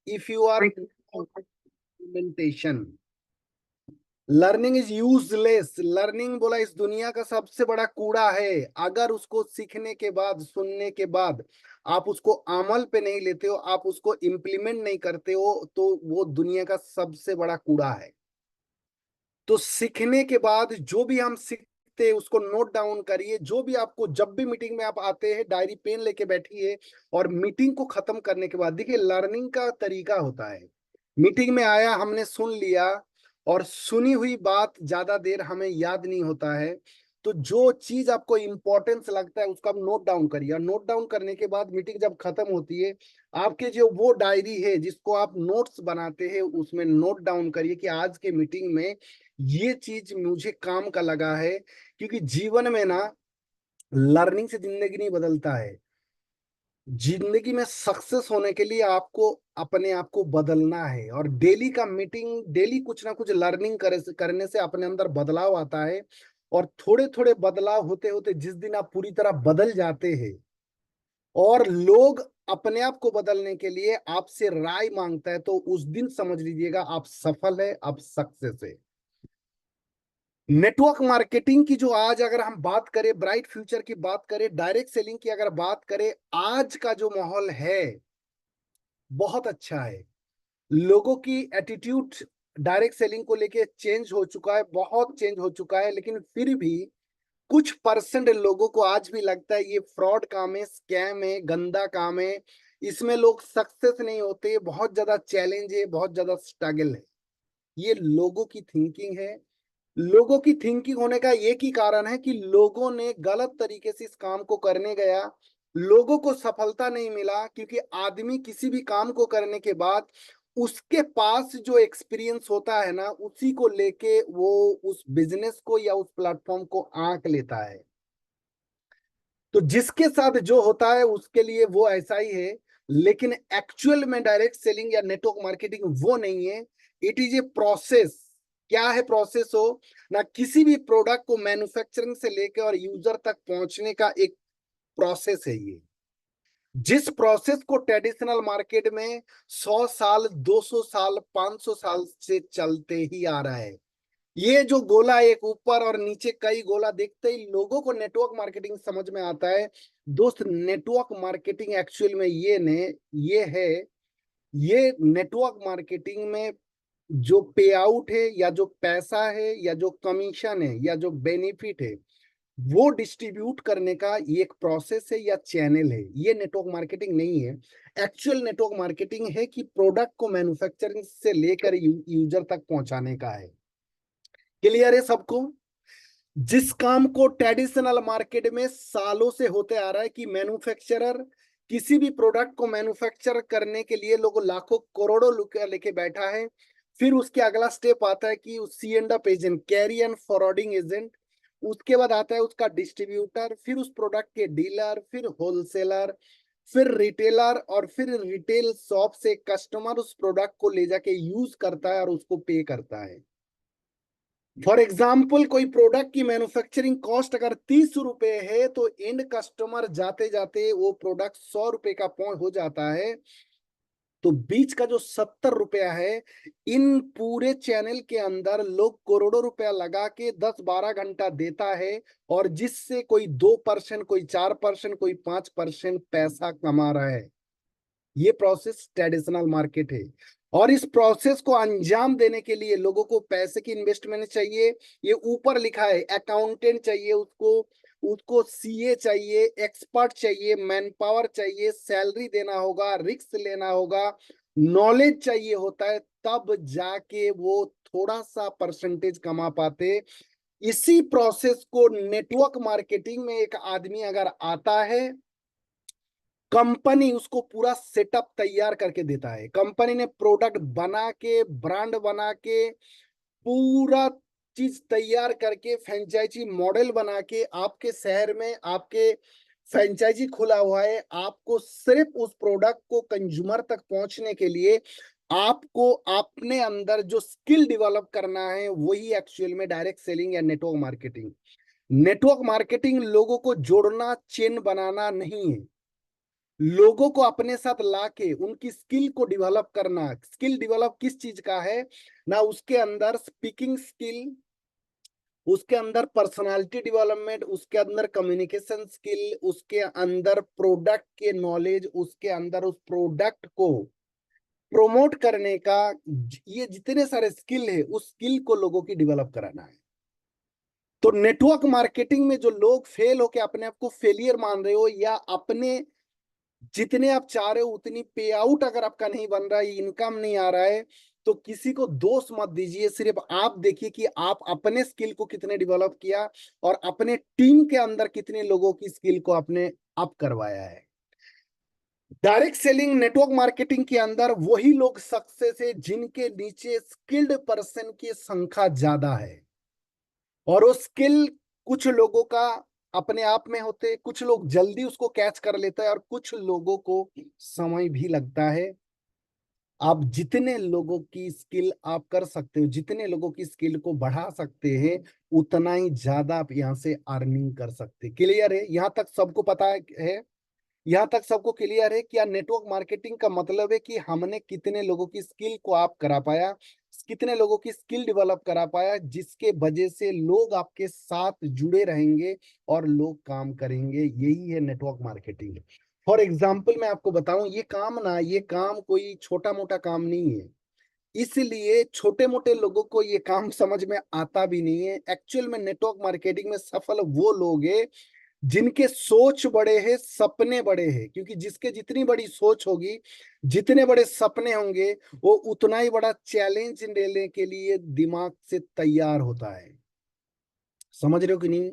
if you are implementation, learning is useless. Learning बोला इस दुनिया का सबसे बड़ा कूड़ा है। अगर उसको सीखने के बाद, सुनने के बाद आप उसको अमल पे नहीं लेते हो, आप उसको इम्प्लीमेंट नहीं करते हो, तो वो दुनिया का सबसे बड़ा कूड़ा है। तो सीखने के बाद जो भी हम सीखते हैं उसको नोट डाउन करिए। जो भी आपको, जब भी मीटिंग में आप आते हैं, डायरी पेन लेके बैठिए। और मीटिंग को खत्म करने के बाद देखिए, लर्निंग का तरीका होता है, मीटिंग में आया, हमने सुन लिया, और सुनी हुई बात ज्यादा देर हमें याद नहीं होता है। तो जो चीज आपको इंपॉर्टेंस लगता है उसको आप नोट डाउन करिए। और नोट डाउन करने के बाद मीटिंग जब खत्म होती है, आपके जो वो डायरी है जिसको आप नोट्स बनाते हैं, उसमें नोट डाउन करिए कि आज के मीटिंग में ये चीज मुझे काम का लगा है। क्योंकि जीवन में ना, लर्निंग से जिंदगी नहीं बदलता है। जिंदगी में सक्सेस होने के लिए आपको अपने आप को बदलना है। और डेली का मीटिंग, डेली कुछ ना कुछ लर्निंग करने से अपने अंदर बदलाव आता है। और थोड़े थोड़े बदलाव होते होते जिस दिन आप पूरी तरह बदल जाते हैं, और लोग अपने आप को बदलने के लिए आपसे राय मांगता है, तो उस दिन समझ लीजिएगा आप सफल है, आप सक्सेस है। नेटवर्क मार्केटिंग की जो आज अगर हम बात करें, ब्राइट फ्यूचर की बात करें, डायरेक्ट सेलिंग की अगर बात करें, आज का जो माहौल है बहुत अच्छा है। लोगों की एटीट्यूड डायरेक्ट सेलिंग को लेके चेंज हो चुका है, बहुत चेंज हो चुका है। लेकिन फिर भी कुछ परसेंट लोगों को आज भी लगता है ये फ्रॉड काम है, स्कैम है, गंदा काम है, इसमें लोग सक्सेस नहीं होते, बहुत ज्यादा चैलेंज है, बहुत ज्यादा स्ट्रगल है। ये लोगों की थिंकिंग है। लोगों की थिंकिंग होने का एक ही कारण है कि लोगों ने गलत तरीके से इस काम को करने गया, लोगों को सफलता नहीं मिला। क्योंकि आदमी किसी भी काम को करने के बाद उसके पास जो एक्सपीरियंस होता है ना, उसी को लेके वो उस बिजनेस को या उस प्लेटफॉर्म को आंक लेता है। तो जिसके साथ जो होता है उसके लिए वो ऐसा ही है। लेकिन एक्चुअल में डायरेक्ट सेलिंग या नेटवर्क मार्केटिंग वो नहीं है। It is a process. क्या है प्रोसेस हो ना, किसी भी प्रोडक्ट को मैन्युफैक्चरिंग से लेकर और यूजर तक पहुंचने का एक प्रोसेस है ये। जिस प्रोसेस को ट्रेडिशनल मार्केट में 100 साल, 200 साल, 500 साल से चलते ही आ रहा है। ये जो गोला, एक ऊपर और नीचे कई गोला, देखते ही लोगों को नेटवर्क मार्केटिंग समझ में आता है। दोस्त, नेटवर्क मार्केटिंग एक्चुअल में ये है। ये नेटवर्क मार्केटिंग में जो पे आउट है, या जो पैसा है, या जो कमीशन है, या जो बेनिफिट है, वो डिस्ट्रीब्यूट करने का ये एक प्रोसेस है या चैनल है। ये नेटवर्क मार्केटिंग नहीं है। एक्चुअल नेटवर्क मार्केटिंग है कि प्रोडक्ट को मैन्युफैक्चरिंग से लेकर यूजर तक पहुंचाने का है। क्लियर है सबको? जिस काम को ट्रेडिशनल मार्केट में सालों से होते आ रहा है कि मैन्युफैक्चरर किसी भी प्रोडक्ट को मैन्युफैक्चर करने के लिए लोग लाखों करोड़ों रुपया लेके बैठा है। फिर उसके अगला स्टेप आता है कि C and up agent, carry and forwarding agent. उसके बाद आता है उसका डिस्ट्रीब्यूटर, फिर उस प्रोडक्ट के डीलर, फिर होलसेलर, फिर रिटेलर, और फिर रिटेल शॉप से कस्टमर उस प्रोडक्ट को ले जाके यूज करता है और उसको पे करता है। फॉर एग्जाम्पल, कोई प्रोडक्ट की मैन्युफैक्चरिंग कॉस्ट अगर 30 रुपए है, तो एंड कस्टमर जाते जाते वो प्रोडक्ट 100 रुपए का हो जाता है। तो बीच का जो 70 रुपया है, इन पूरे चैनल के अंदर लोग करोड़ों रुपया लगा के 10-12 घंटा देता है। और जिससे कोई 2%, कोई 4%, कोई 5% पैसा कमा रहा है। ये प्रोसेस ट्रेडिशनल मार्केट है। और इस प्रोसेस को अंजाम देने के लिए लोगों को पैसे की इन्वेस्टमेंट चाहिए। ये ऊपर लिखा है, अकाउंटेंट चाहिए उसको, उसको सीए चाहिए, एक्सपर्ट चाहिए, मैन पावर चाहिए, सैलरी देना होगा, रिस्क लेना होगा, नॉलेज चाहिए होता है। तब जाके वो थोड़ा सा परसेंटेज कमा पाते। इसी प्रोसेस को नेटवर्क मार्केटिंग में एक आदमी अगर आता है, कंपनी उसको पूरा सेटअप तैयार करके देता है। कंपनी ने प्रोडक्ट बना के, ब्रांड बना के, पूरा चीज तैयार करके, फ्रेंचाइजी मॉडल बना के आपके शहर में आपके फ्रेंचाइजी खुला हुआ है। आपको सिर्फ उस प्रोडक्ट को कंज्यूमर तक पहुंचने के लिए आपको अपने अंदर जो स्किल डेवलप करना है, वही एक्चुअल में डायरेक्ट सेलिंग या नेटवर्क मार्केटिंग। नेटवर्क मार्केटिंग लोगों को जोड़ना, चेन बनाना नहीं है। लोगों को अपने साथ लाके उनकी स्किल को डेवलप करना। स्किल डेवलप किस चीज का है ना, उसके अंदर स्पीकिंग स्किल, उसके अंदर पर्सनालिटी डेवलपमेंट, उसके अंदर कम्युनिकेशन स्किल, उसके अंदर प्रोडक्ट के नॉलेज, उसके अंदर उस प्रोडक्ट को प्रमोट करने का, ये जितने सारे स्किल है उस स्किल को लोगों की डेवलप कराना है। तो नेटवर्क मार्केटिंग में जो लोग फेल होके अपने आप को फेलियर मान रहे हो, या अपने जितने आप चाह रहे हो उतनी पे आउट अगर आपका नहीं बन रहा है, इनकम नहीं आ रहा है, तो किसी को दोष मत दीजिए। सिर्फ आप देखिए कि आप अपने स्किल को कितने डेवलप किया और अपने टीम के अंदर कितने लोगों की स्किल को आपने अप करवाया है। डायरेक्ट सेलिंग नेटवर्क मार्केटिंग के अंदर वही लोग सक्सेस है जिनके नीचे स्किल्ड पर्सन की संख्या ज्यादा है। और वो स्किल कुछ लोगों का अपने आप में होते, कुछ लोग जल्दी उसको कैच कर लेते हैं और कुछ लोगों को समय भी लगता है। आप जितने लोगों की स्किल आप कर सकते हो, जितने लोगों की स्किल को बढ़ा सकते हैं, उतना ही ज्यादा आप यहाँ से अर्निंग कर सकते हैं। क्लियर है? यहाँ तक सबको पता है? यहाँ तक सबको क्लियर है? क्या नेटवर्क मार्केटिंग का मतलब है कि हमने कितने लोगों की स्किल को आप करा पाया, कितने लोगों की स्किल डेवलप करा पाया, जिसके वजह से लोग आपके साथ जुड़े रहेंगे और लोग काम करेंगे। यही है नेटवर्क मार्केटिंग। फॉर एग्जाम्पल मैं आपको बताऊं, ये काम ना, ये काम कोई छोटा मोटा काम नहीं है। इसलिए छोटे मोटे लोगों को ये काम समझ में आता भी नहीं है। एक्चुअल में नेटवर्क मार्केटिंग में सफल वो लोग हैं जिनके सोच बड़े हैं, सपने बड़े हैं। क्योंकि जिसके जितनी बड़ी सोच होगी, जितने बड़े सपने होंगे, वो उतना ही बड़ा चैलेंज लेने के लिए दिमाग से तैयार होता है। समझ रहे हो कि नहीं?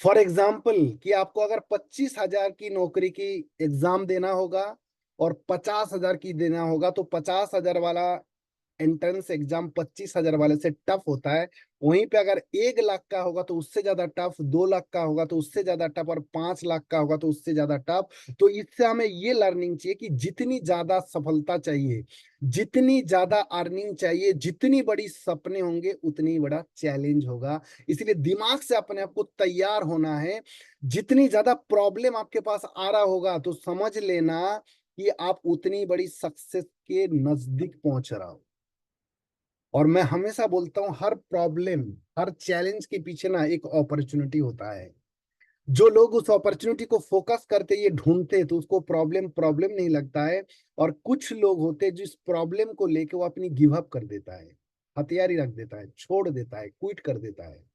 फॉर एग्जाम्पल कि आपको अगर 25,000 की नौकरी की एग्जाम देना होगा और 50,000 की देना होगा, तो 50,000 वाला एंट्रेंस एग्जाम 25,000 वाले से टफ होता है। वहीं पे अगर 1 लाख का होगा तो उससे ज्यादा टफ, 2 लाख का होगा तो उससे ज्यादा टफ, और 5 लाख का होगा तो उससे ज्यादा टफ। तो इससे हमें ये लर्निंग चाहिए कि जितनी ज्यादा सफलता चाहिए, जितनी ज्यादा अर्निंग चाहिए, जितनी बड़ी सपने होंगे, उतनी बड़ा चैलेंज होगा। इसलिए दिमाग से अपने आप को तैयार होना है। जितनी ज्यादा प्रॉब्लम आपके पास आ रहा होगा तो समझ लेना कि आप उतनी बड़ी सक्सेस के नजदीक पहुंच रहा हो। और मैं हमेशा बोलता हूँ, हर प्रॉब्लम, हर चैलेंज के पीछे ना एक अपॉर्चुनिटी होता है। जो लोग उस अपॉर्चुनिटी को फोकस करते, ये ढूंढते, तो उसको प्रॉब्लम प्रॉब्लम नहीं लगता है। और कुछ लोग होते हैं जिस प्रॉब्लम को लेके वो अपनी गिव अप कर देता है, हथियारी रख देता है, छोड़ देता है, क्विट कर देता है।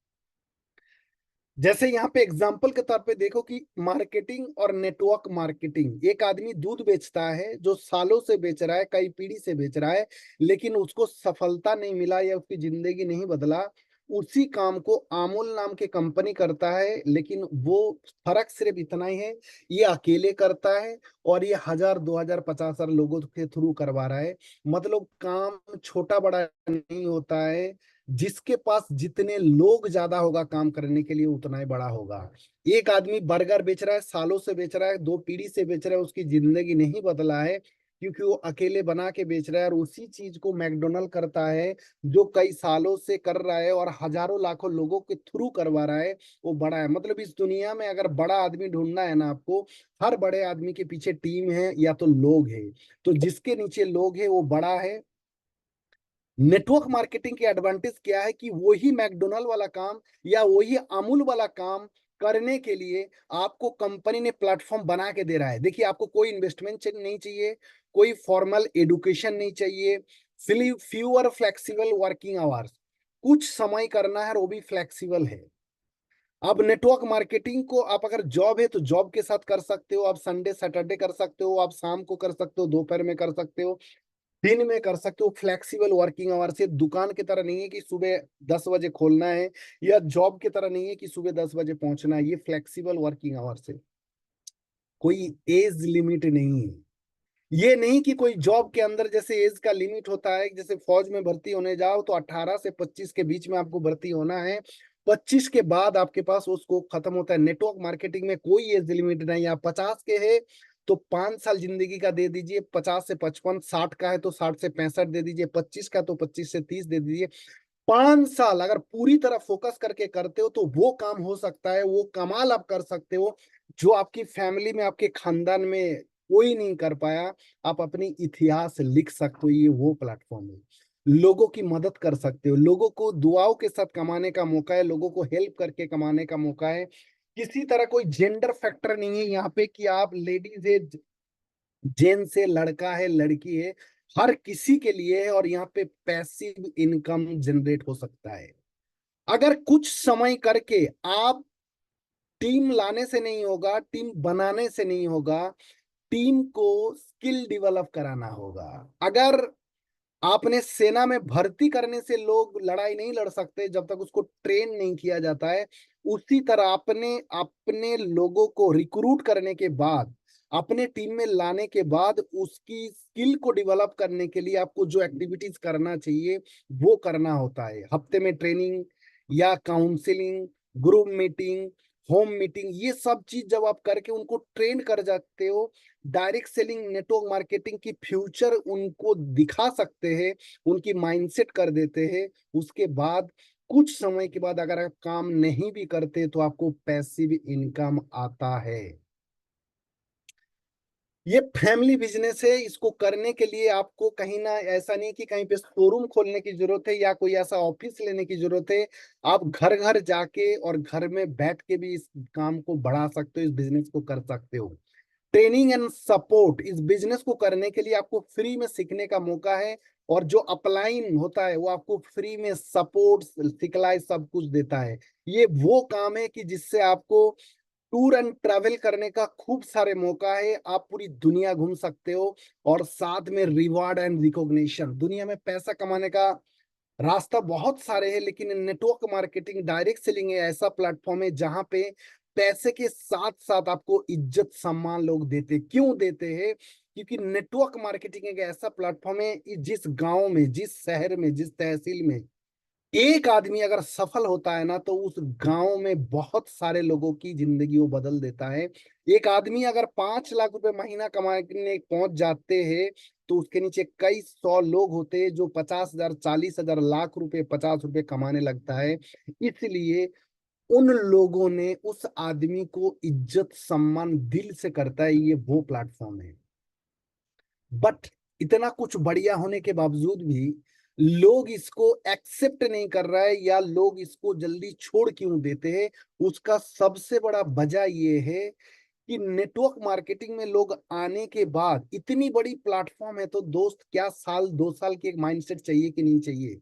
जैसे यहाँ पे एग्जाम्पल के तौर पे देखो कि मार्केटिंग और नेटवर्क मार्केटिंग, एक आदमी दूध बेचता है जो सालों से बेच रहा है, कई पीढ़ी से बेच रहा है, लेकिन उसको सफलता नहीं मिला या उसकी जिंदगी नहीं बदला। उसी काम को अमूल नाम की कंपनी करता है, लेकिन वो फर्क सिर्फ इतना ही है, ये अकेले करता है और ये 1,000 2,000 50,000 लोगों के थ्रू करवा रहा है। मतलब काम छोटा बड़ा नहीं होता है। जिसके पास जितने लोग ज्यादा होगा काम करने के लिए, उतना ही बड़ा होगा। एक आदमी बर्गर बेच रहा है, सालों से बेच रहा है, 2 पीढ़ी से बेच रहा है, उसकी जिंदगी नहीं बदला है, क्योंकि वो अकेले बना के बेच रहा है। और उसी चीज को मैकडोनल्ड करता है, जो कई सालों से कर रहा है और हजारों लाखों लोगों के थ्रू करवा रहा है, वो बड़ा है। मतलब इस दुनिया में अगर बड़ा आदमी ढूंढना है ना आपको, हर बड़े आदमी के पीछे टीम है या तो लोग है। तो जिसके नीचे लोग है वो बड़ा है। नेटवर्क मार्केटिंग की एडवांटेज क्या है कि वही मैकडोनल्ड वाला काम या वही अमूल वाला काम करने के लिए आपको कंपनी ने प्लेटफॉर्म बना के दे रहा है। देखिए, आपको कोई इन्वेस्टमेंट नहीं चाहिए, कोई फॉर्मल एडुकेशन नहीं चाहिए, फ्यूअर फ्लेक्सिबल वर्किंग आवर्स, कुछ समय करना है और वो भी फ्लेक्सिबल है। अब नेटवर्क मार्केटिंग को आप अगर जॉब है तो जॉब के साथ कर सकते हो, आप संडे सैटरडे कर सकते हो, आप शाम को कर सकते हो, दोपहर में कर सकते हो, दिन में कर सकते हो। फ्लेक्सिबल वर्किंग आवर से, दुकान की तरह नहीं है कि सुबह 10 बजे खोलना है, या जॉब की तरह नहीं है कि सुबह 10 बजे पहुंचना है। ये फ्लेक्सिबल वर्किंग आवर से, कोई एज लिमिट नहीं है। ये नहीं कि कोई जॉब के अंदर जैसे एज का लिमिट होता है, जैसे फौज में भर्ती होने जाओ तो 18 से 25 के बीच में आपको भर्ती होना है, 25 के बाद आपके पास वो स्कोप खत्म होता है। नेटवर्क मार्केटिंग में कोई एज लिमिट नहीं। आप 50 के है तो 5 साल जिंदगी का दे दीजिए, 50 से 55, 60 का है तो 60 से 65 दे दीजिए, 25 का तो 25 से 30 दे दीजिए। 5 साल अगर पूरी तरह फोकस करके करते हो तो वो काम हो सकता है, वो कमाल आप कर सकते हो जो आपकी फैमिली में, आपके खानदान में कोई नहीं कर पाया, आप अपनी इतिहास लिख सकते हो। ये वो प्लेटफॉर्म है, लोगों की मदद कर सकते हो, लोगों को दुआओं के साथ कमाने का मौका है, लोगों को हेल्प करके कमाने का मौका है। किसी तरह कोई जेंडर फैक्टर नहीं है यहाँ पे कि आप लेडीज है, जेंट्स है, लड़का है, लड़की है, हर किसी के लिए है। और यहाँ पे पैसिव इनकम जनरेट हो सकता है अगर कुछ समय करके आप, टीम लाने से नहीं होगा, टीम बनाने से नहीं होगा, टीम को स्किल डेवलप कराना होगा। अगर आपने सेना में भर्ती करने से लोग लड़ाई नहीं लड़ सकते जब तक उसको ट्रेन नहीं किया जाता है, उसी तरह अपने अपने लोगों को रिक्रूट करने के बाद, अपने टीम में लाने के बाद, उसकी स्किल को डेवलप करने के लिए आपको जो एक्टिविटीज करना चाहिए वो करना होता है। हफ्ते में ट्रेनिंग या counselling, group meeting, home meeting, ये सब चीज जब आप करके उनको ट्रेन कर जाते हो, डायरेक्ट सेलिंग, नेटवर्क मार्केटिंग की फ्यूचर उनको दिखा सकते हैं, उनकी माइंडसेट कर देते हैं, उसके बाद कुछ समय के बाद अगर आप काम नहीं भी करते तो आपको पैसिव इनकम आता है। ये फैमिली बिजनेस है, इसको करने के लिए आपको कहीं ना, ऐसा नहीं कि कहीं पे शोरूम खोलने की जरूरत है या कोई ऐसा ऑफिस लेने की जरूरत है। आप घर घर जाके और घर में बैठ के भी इस काम को बढ़ा सकते हो, इस बिजनेस को कर सकते हो। ट्रेनिंग एंड सपोर्ट, इस बिजनेस को करने के लिए आपको फ्री में सीखने का मौका है। और जो अपलाइन होता है वो आपको फ्री में सपोर्ट, सिखलाई, सब कुछ देता है। ये वो काम है कि जिससे आपको टूर एंड ट्रैवल करने का खूब सारे मौका है, आप पूरी दुनिया घूम सकते हो। और साथ में रिवार्ड एंड रिकॉग्निशन, दुनिया में पैसा कमाने का रास्ता बहुत सारे हैं, लेकिन नेटवर्क मार्केटिंग, डायरेक्ट सेलिंग ऐसा प्लेटफॉर्म है जहां पे पैसे के साथ साथ आपको इज्जत सम्मान लोग देते। क्यों देते हैं? क्योंकि नेटवर्क मार्केटिंग एक ऐसा प्लेटफॉर्म है, जिस गांव में, जिस शहर में, जिस तहसील में एक आदमी अगर सफल होता है ना, तो उस गांव में बहुत सारे लोगों की जिंदगी वो बदल देता है। एक आदमी अगर 5 लाख रुपए महीना कमाने पहुंच जाते हैं, तो उसके नीचे कई सौ लोग होते हैं जो 50,000, 40,000, लाख रुपए, 50 रुपए कमाने लगता है। इसलिए उन लोगों ने उस आदमी को इज्जत सम्मान दिल से करता है। ये वो प्लेटफॉर्म है। बट इतना कुछ बढ़िया होने के बावजूद भी लोग इसको एक्सेप्ट नहीं कर रहा है, या लोग इसको जल्दी छोड़ क्यों देते हैं? उसका सबसे बड़ा वजह ये है कि नेटवर्क मार्केटिंग में लोग आने के बाद, इतनी बड़ी प्लेटफॉर्म है तो दोस्त, क्या साल 2 साल की एक माइंडसेट चाहिए कि नहीं चाहिए?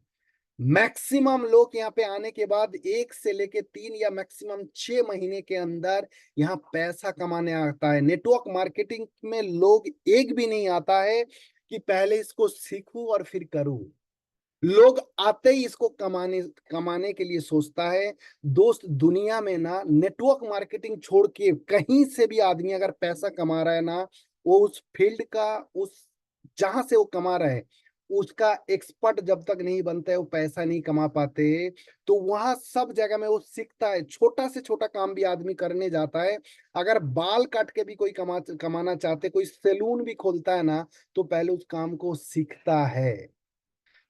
मैक्सिमम लोग यहाँ पे आने के बाद 1 से लेके 3 या मैक्सिमम 6 महीने के अंदर यहाँ पैसा कमाने आता है। नेटवर्क मार्केटिंग में लोग एक भी नहीं आता है कि पहले इसको सीखूं और फिर करूं। लोग आते ही इसको कमाने कमाने के लिए सोचता है। दोस्त, दुनिया में ना नेटवर्क मार्केटिंग छोड़ के कहीं से भी आदमी अगर पैसा कमा रहा है ना, वो उस फील्ड का, उस जहां से वो कमा रहा है उसका एक्सपर्ट जब तक नहीं बनता है वो पैसा नहीं कमा पाते। तो वहां सब जगह में वो सीखता है, छोटा से छोटा काम भी आदमी करने जाता है। अगर बाल काट के भी कोई कमाना चाहते, कोई सैलून भी खोलता है ना, तो पहले उस काम को सीखता है।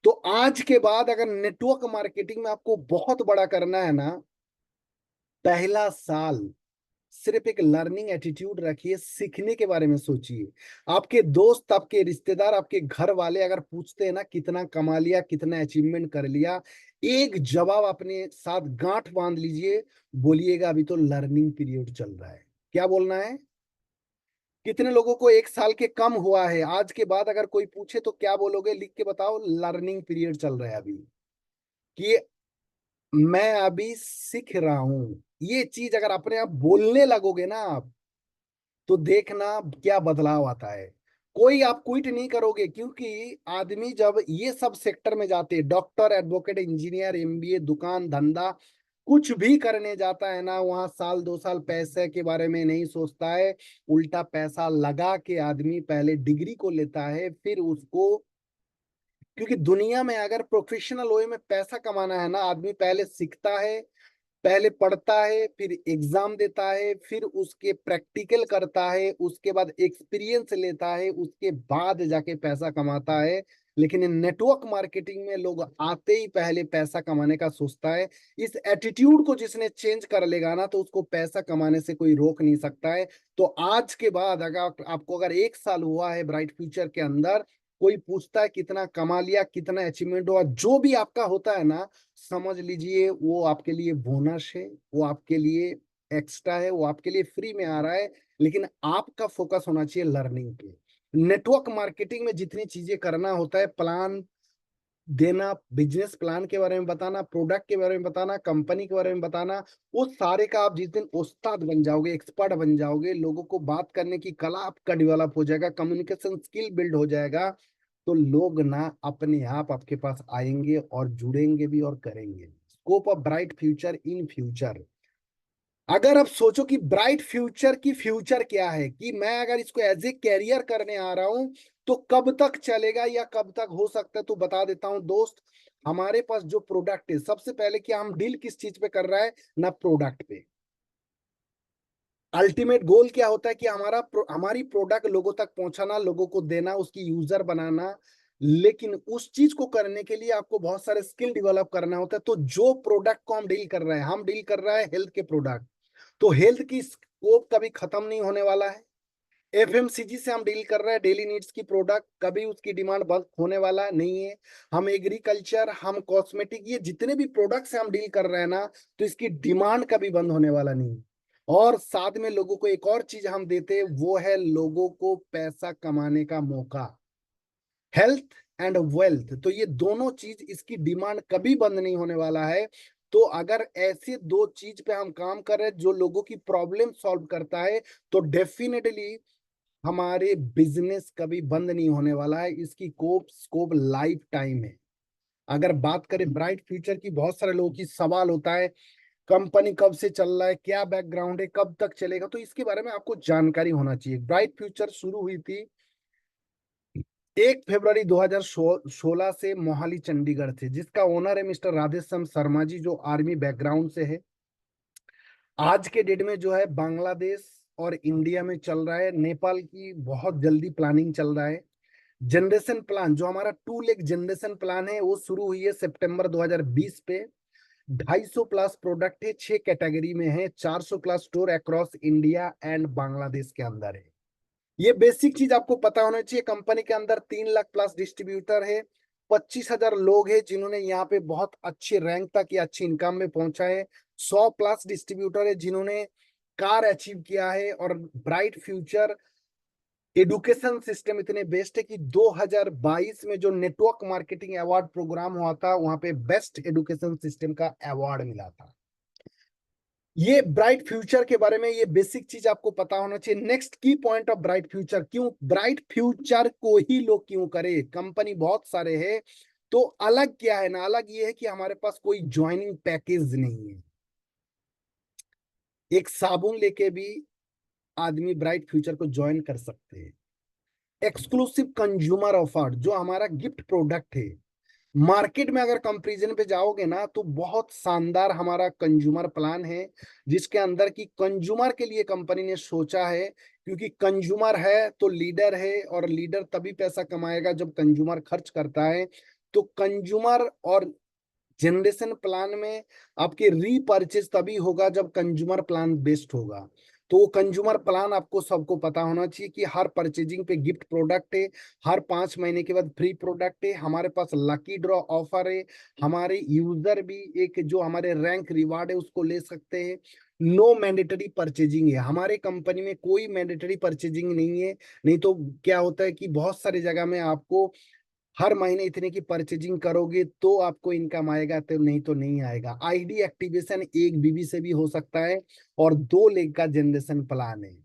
तो आज के बाद अगर नेटवर्क मार्केटिंग में आपको बहुत बड़ा करना है ना, पहला साल सिर्फ एक लर्निंग एटीट्यूड रखिए, सीखने के बारे में सोचिए। आपके दोस्त, आपके रिश्तेदार, आपके घर वाले अगर पूछते हैं ना कितना कमा लिया, कितना अचीवमेंट कर लिया, एक जवाब अपने साथ गांठ बांध लीजिए, बोलिएगा अभी तो लर्निंग पीरियड चल रहा है। क्या बोलना है? कितने लोगों को 1 साल के कम हुआ है? आज के बाद अगर कोई पूछे तो क्या बोलोगे? लिख के बताओ, लर्निंग पीरियड चल रहा है अभी, कि मैं अभी सीख रहा हूं। ये चीज अगर अपने आप बोलने लगोगे ना आप, तो देखना क्या बदलाव आता है। कोई आप क्विट नहीं करोगे, क्योंकि आदमी जब ये सब सेक्टर में जाते हैं, डॉक्टर, एडवोकेट, इंजीनियर, एमबीए, दुकान धंधा, कुछ भी करने जाता है ना, वहां साल 2 साल पैसे के बारे में नहीं सोचता है। उल्टा पैसा लगा के आदमी पहले डिग्री को लेता है, फिर उसको, क्योंकि दुनिया में अगर प्रोफेशनल वे में पैसा कमाना है ना, आदमी पहले सीखता है, पहले पढ़ता है, फिर एग्जाम देता है, फिर उसके प्रैक्टिकल करता है, उसके बाद एक्सपीरियंस लेता है, उसके बाद जाके पैसा कमाता है। लेकिन नेटवर्क मार्केटिंग में लोग आते ही पहले पैसा कमाने का सोचता है। इस एटीट्यूड को जिसने चेंज कर लेगा ना, तो उसको पैसा कमाने से कोई रोक नहीं सकता है। तो आज के बाद अगर आपको अगर 1 साल हुआ है ब्राइट फ्यूचर के अंदर, कोई पूछता है कितना कमा लिया, कितना अचीवमेंट हुआ, जो भी आपका होता है ना, समझ लीजिए वो आपके लिए बोनस है, वो आपके लिए एक्स्ट्रा है, वो आपके लिए फ्री में आ रहा है। लेकिन आपका फोकस होना चाहिए लर्निंग पे। नेटवर्क मार्केटिंग में जितनी चीजें करना होता है, प्लान देना, बिजनेस प्लान के बारे में बताना, प्रोडक्ट के बारे में बताना, कंपनी के बारे में बताना, वो सारे का आप जिस दिन उस्ताद बन जाओगे, एक्सपर्ट बन जाओगे, लोगों को बात करने की कला आपका डेवलप हो जाएगा, कम्युनिकेशन स्किल बिल्ड हो जाएगा, तो लोग ना अपने आप आपके पास आएंगे और जुड़ेंगे भी और करेंगे। Scope of bright future in future. अगर आप सोचो कि ब्राइट फ्यूचर की फ्यूचर क्या है, कि मैं अगर इसको एज ए कैरियर करने आ रहा हूं तो कब तक चलेगा या कब तक हो सकता है, तो बता देता हूं दोस्त। हमारे पास जो प्रोडक्ट है, सबसे पहले कि हम डील किस चीज पे कर रहा है ना, प्रोडक्ट पे। अल्टीमेट गोल क्या होता है कि हमारी प्रोडक्ट लोगों तक पहुंचाना, लोगों को देना, उसकी यूजर बनाना। लेकिन उस चीज को करने के लिए आपको बहुत सारे स्किल डेवलप करना होता है। तो जो प्रोडक्ट को हम डील कर रहे हैं, हम डील कर रहे हैं हेल्थ के प्रोडक्ट, तो हेल्थ की स्कोप कभी खत्म नहीं होने वाला है। एफएमसीजी से हम डील कर रहे हैं, डेली नीड्स की प्रोडक्ट, कभी उसकी डिमांड बंद होने वाला नहीं है। हम एग्रीकल्चर, हम कॉस्मेटिक, ये जितने भी प्रोडक्ट्स हम डील कर रहे हैं ना, तो इसकी डिमांड कभी बंद होने वाला नहीं। और साथ में लोगों को एक और चीज हम देते हैं, वो है लोगों को पैसा कमाने का मौका। हेल्थ एंड वेल्थ, तो ये दोनों चीज, इसकी डिमांड कभी बंद नहीं होने वाला है। तो अगर ऐसे दो चीज पे हम काम कर रहे हैं जो लोगों की प्रॉब्लम सॉल्व करता है, तो डेफिनेटली हमारे बिजनेस कभी बंद नहीं होने वाला है। इसकी कोप स्कोप लाइफ टाइम है। अगर बात करें ब्राइट फ्यूचर की, बहुत सारे लोगों की सवाल होता है कंपनी कब से चल रहा है, क्या बैकग्राउंड है, कब तक चलेगा, तो इसके बारे में आपको जानकारी होना चाहिए। ब्राइट फ्यूचर शुरू हुई थी 1 फरवरी 2016 से मोहाली चंडीगढ़ से, जिसका ओनर है मिस्टर राधेश्याम शर्मा जी, जो आर्मी बैकग्राउंड से है। आज के डेट में जो है बांग्लादेश और इंडिया में चल रहा है, नेपाल की बहुत जल्दी प्लानिंग चल रहा है। जनरेशन प्लान, जो हमारा 2 लाख जनरेशन प्लान है, वो शुरू हुई है सितंबर 2020 पे। 250 प्लस प्रोडक्ट है, 6 कैटेगरी में है, 400 plus store across India and Bangladesh के अंदर है। ये बेसिक चीज आपको पता होना चाहिए। कंपनी के अंदर 3 लाख प्लस डिस्ट्रीब्यूटर है, 25,000 लोग हैं जिन्होंने यहाँ पे बहुत अच्छे रैंक तक या अच्छी इनकम में पहुंचा है। 100 प्लस डिस्ट्रीब्यूटर है जिन्होंने कार अचीव किया है। और ब्राइट फ्यूचर एडुकेशन सिस्टम इतने बेस्ट है कि 2022 में जो नेटवर्क मार्केटिंग अवार्ड प्रोग्राम हुआ था, वहां पे बेस्ट एडुकेशन सिस्टम का अवार्ड मिला था। ये ब्राइट फ्यूचर के बारे में ये बेसिक चीज आपको पता होना चाहिए। नेक्स्ट की पॉइंट ऑफ ब्राइट फ्यूचर, क्यों ब्राइट फ्यूचर को ही लोग क्यों करे, कंपनी बहुत सारे हैं, तो अलग क्या है ना, अलग ये है कि हमारे पास कोई ज्वाइनिंग पैकेज नहीं है। एक साबुन लेके भी आदमी ब्राइट फ्यूचर को ज्वाइन कर सकते हैं। एक्सक्लूसिव कंज्यूमर ऑफर, जो हमारा गिफ्ट प्रोडक्ट है, मार्केट में अगर कंपैरिजन पे जाओगे ना, तो बहुत शानदार हमारा कंज्यूमर प्लान है, जिसके अंदर की कंज्यूमर के लिए कंपनी ने सोचा है। क्योंकि कंज्यूमर है तो लीडर है, और लीडर तभी पैसा कमाएगा जब कंज्यूमर खर्च करता है। तो कंज्यूमर और जनरेशन प्लान में आपके रीपर्चेज तभी होगा जब कंज्यूमर प्लान बेस्ट होगा। तो वो कंज्यूमर प्लान आपको सबको पता होना चाहिए कि हर परचेजिंग पे गिफ्ट प्रोडक्ट है, हर 5 महीने के बाद फ्री प्रोडक्ट है, हमारे पास लकी ड्रॉ ऑफर है, हमारे यूजर भी एक जो हमारे रैंक रिवार्ड है उसको ले सकते हैं। नो मैंडेटरी परचेजिंग है, हमारे कंपनी में कोई मैंडेटरी परचेजिंग नहीं है। नहीं तो क्या होता है कि बहुत सारी जगह में आपको हर महीने इतने की परचेजिंग करोगे तो आपको इनकम आएगा, तो नहीं तो नहीं आएगा। आईडी एक्टिवेशन 1 बीबी से भी हो सकता है, और 2 लाख का जनरेशन प्लान है।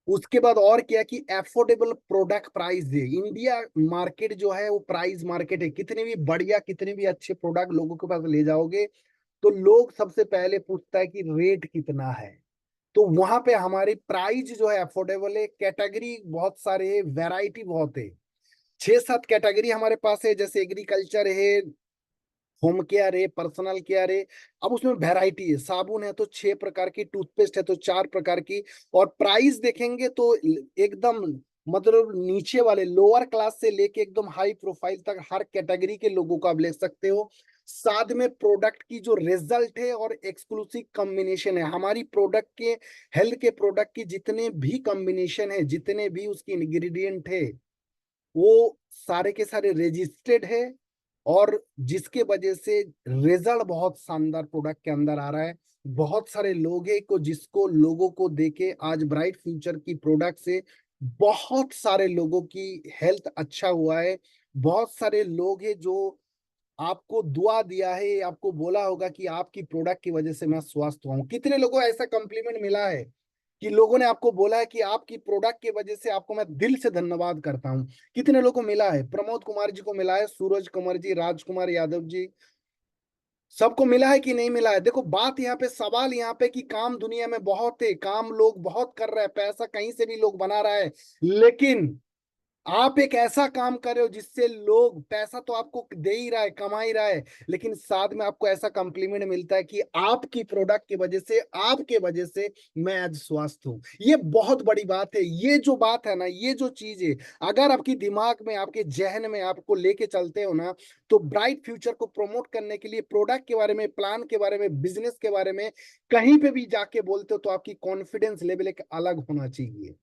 उसके बाद और क्या कि एफोर्डेबल प्रोडक्ट प्राइस है। इंडिया मार्केट जो है वो प्राइस मार्केट है, कितने भी बढ़िया, कितने भी अच्छे प्रोडक्ट लोगों के पास ले जाओगे, तो लोग सबसे पहले पूछता है कि रेट कितना है। तो वहां पे हमारी प्राइस जो है अफोर्डेबल है। कैटेगरी बहुत सारे है, वेराइटी बहुत है, 6-7 कैटेगरी हमारे पास है। जैसे एग्रीकल्चर है, होम केयर है, पर्सनल केयर है। अब उसमें वैरायटी है, साबुन है तो 6 प्रकार की, टूथपेस्ट है तो 4 प्रकार की। और प्राइस देखेंगे तो एकदम मतलब नीचे वाले लोअर क्लास से लेके एकदम हाई प्रोफाइल तक हर कैटेगरी के लोगों को आप ले सकते हो। साथ में प्रोडक्ट की जो रिजल्ट है और एक्सक्लूसिव कॉम्बिनेशन है, हमारी प्रोडक्ट के, हेल्थ के प्रोडक्ट की जितने भी कॉम्बिनेशन है, जितने भी उसकी इंग्रेडिएंट है, वो सारे के सारे रजिस्टर्ड है। और जिसके वजह से रिजल्ट बहुत शानदार प्रोडक्ट के अंदर आ रहा है। बहुत सारे लोग हैं को जिसको लोगों को देके आज ब्राइट फ्यूचर की प्रोडक्ट से बहुत सारे लोगों की हेल्थ अच्छा हुआ है। बहुत सारे लोग हैं जो आपको दुआ दिया है, आपको बोला होगा कि आपकी प्रोडक्ट की वजह से मैं स्वस्थ हुआ हूँ। कितने लोगों को ऐसा कॉम्प्लीमेंट मिला है कि लोगों ने आपको बोला है कि आपकी प्रोडक्ट की वजह से आपको मैं दिल से धन्यवाद करता हूँ। कितने लोगों को मिला है? प्रमोद कुमार जी को मिला है, सूरज कुमार जी, राजकुमार यादव जी, सबको मिला है कि नहीं मिला है? देखो बात यहाँ पे, सवाल यहाँ पे कि काम दुनिया में बहुत है, काम लोग बहुत कर रहे हैं, पैसा कहीं से भी लोग बना रहा है, लेकिन आप एक ऐसा काम कर रहे हो जिससे लोग, पैसा तो आपको दे ही रहा है, कमा ही रहा है, लेकिन साथ में आपको ऐसा कॉम्प्लीमेंट मिलता है कि आपकी प्रोडक्ट की वजह से, आपके वजह से मैं आज स्वस्थ हूं। ये बहुत बड़ी बात है। ये जो बात है ना, ये जो चीज है, अगर आपकी दिमाग में, आपके जहन में आपको लेके चलते हो ना, तो ब्राइट फ्यूचर को प्रमोट करने के लिए प्रोडक्ट के बारे में, प्लान के बारे में, बिजनेस के बारे में कहीं पे भी जाके बोलते हो तो आपकी कॉन्फिडेंस लेवल एक अलग होना चाहिए।